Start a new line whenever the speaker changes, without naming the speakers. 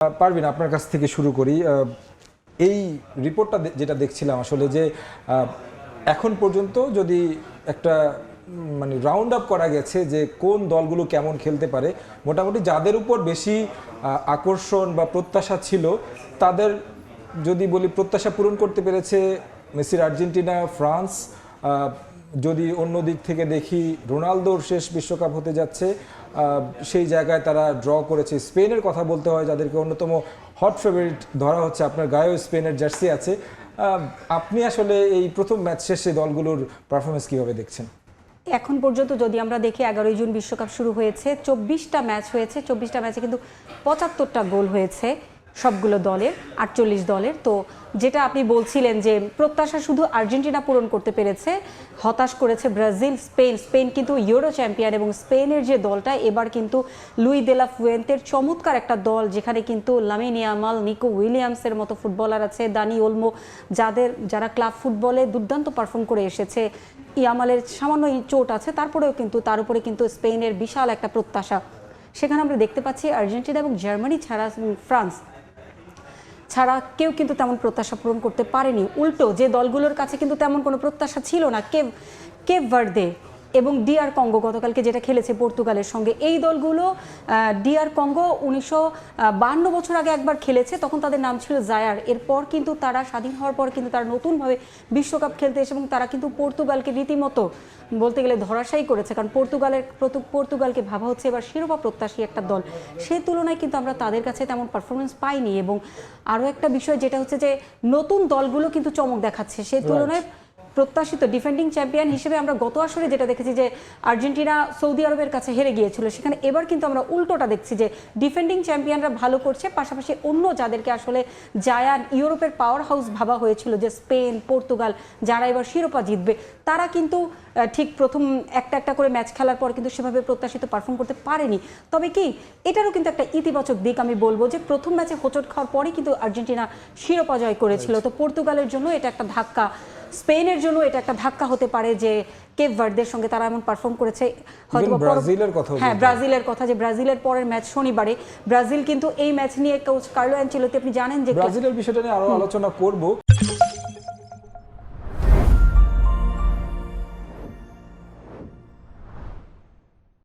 পারভিন, আপনার কাছ থেকে শুরু করি। এই রিপোর্টটা যেটা দেখছিলাম আসলে যে এখন পর্যন্ত যদি একটা মানে রাউন্ড আপ করা গেছে যে কোন দলগুলো কেমন খেলতে পারে, মোটামুটি যাদের উপর বেশি আকর্ষণ বা প্রত্যাশা ছিল তাদের যদি বলি প্রত্যাশা পূরণ করতে পেরেছে মেসির আর্জেন্টিনা, ফ্রান্স। যদি অন্য দিক থেকে দেখি রোনালদোর শেষ বিশ্বকাপ হতে যাচ্ছে, সেই জায়গায় তারা ড্র করেছে। স্পেনের কথা বলতে হয়, যাদেরকে অন্যতম হট ফেভারিট ধরা হচ্ছে, আপনার গায়েও স্পেনের জার্সি আছে। আপনি আসলে এই প্রথম ম্যাচ শেষে দলগুলোর পারফরমেন্স কীভাবে দেখছেন?
এখন পর্যন্ত যদি আমরা দেখি 11 জুন বিশ্বকাপ শুরু হয়েছে, 24টা ম্যাচ হয়েছে, 24টা ম্যাচে কিন্তু 75টা গোল হয়েছে সবগুলো দলের, 48 দলের। তো যেটা আপনি বলছিলেন যে প্রত্যাশা শুধু আর্জেন্টিনা পূরণ করতে পেরেছে, হতাশ করেছে ব্রাজিল, স্পেন কিন্তু ইউরো চ্যাম্পিয়ন। এবং স্পেনের যে দলটা এবার কিন্তু লুই দে লা ফুয়েন্তের চমৎকার একটা দল, যেখানে কিন্তু লামিন ইয়ামাল, নিকো উইলিয়ামসের মতো ফুটবলার আছে, দানি ওলমো, যারা ক্লাব ফুটবলে দুর্দান্ত পারফর্ম করে এসেছে। ইয়ামালের সামান্য চোট আছে, তারপরেও কিন্তু তার উপরে কিন্তু স্পেনের বিশাল একটা প্রত্যাশা। সেখানে আমরা দেখতে পাচ্ছি আর্জেন্টিনা এবং জার্মানি ছাড়া, ফ্রান্স ছাড়া কেউ কিন্তু তেমন প্রত্যাশা পূরণ করতে পারেনি। উল্টো যে দলগুলোর কাছে কিন্তু তেমন কোনো প্রত্যাশা ছিল না, কেপ ভার্দে এবং ডিআর কঙ্গো গতকালকে যেটা খেলেছে পর্তুগালের সঙ্গে, এই দলগুলো, ডিআর কঙ্গো 1952 বছর আগে একবার খেলেছে, তখন তাদের নাম ছিল জায়ার। এরপর কিন্তু তারা স্বাধীন হওয়ার পর কিন্তু তারা নতুনভাবে বিশ্বকাপ খেলতে এসে এবং তারা কিন্তু পর্তুগালকে রীতিমতো বলতে গেলে ধরাশায়ী করেছে, কারণ পর্তুগালকে ভাবা হচ্ছে এবার শিরোপা প্রত্যাশী একটা দল। সে তুলনায় কিন্তু আমরা তাদের কাছে তেমন পারফরমেন্স পাইনি। এবং আরও একটা বিষয় যেটা হচ্ছে যে নতুন দলগুলো কিন্তু চমক দেখাচ্ছে, সে তুলনায় প্রত্যাশিত ডিফেন্ডিং চ্যাম্পিয়ন হিসেবে আমরা গত আসরে যেটা দেখেছি যে আর্জেন্টিনা সৌদি আরবের কাছে হেরে গিয়েছিল, সেখানে এবার কিন্তু আমরা উল্টোটা দেখছি যে ডিফেন্ডিং চ্যাম্পিয়নরা ভালো করছে, পাশাপাশি অন্য যাদেরকে আসলে জায়ান্ট ইউরোপের পাওয়ার হাউস ভাবা হয়েছিল যে স্পেন, পর্তুগাল, যারা এবার শিরোপা জিতবে, তারা কিন্তু ঠিক প্রথম একটা করে ম্যাচ খেলার পর কিন্তু সেভাবে প্রত্যাশিত পারফর্ম করতে পারেনি। তবে কি এটারও কিন্তু একটা ইতিবাচক দিক আমি বলবো যে প্রথম ম্যাচে হোঁচট খাওয়ার পরেই কিন্তু আর্জেন্টিনা শিরোপা জয় করেছিল। তো পর্তুগালের জন্য এটা একটা ধাক্কা, স্পেনের জন্য এটা একটা ধাক্কা হতে পারে যে কেপ ভার্দের সঙ্গে তারা এমন পারফর্ম করেছে। হয়তো ব্রাজিলের কথা যে ব্রাজিলের পরের ম্যাচ শনিবারে, ব্রাজিল কিন্তু এই ম্যাচ নিয়ে কোচ কার্লো অ্যানচেলোত্তি, আপনি জানেন যে
ব্রাজিলের বিষয়টা নিয়ে আরো আলোচনা করব।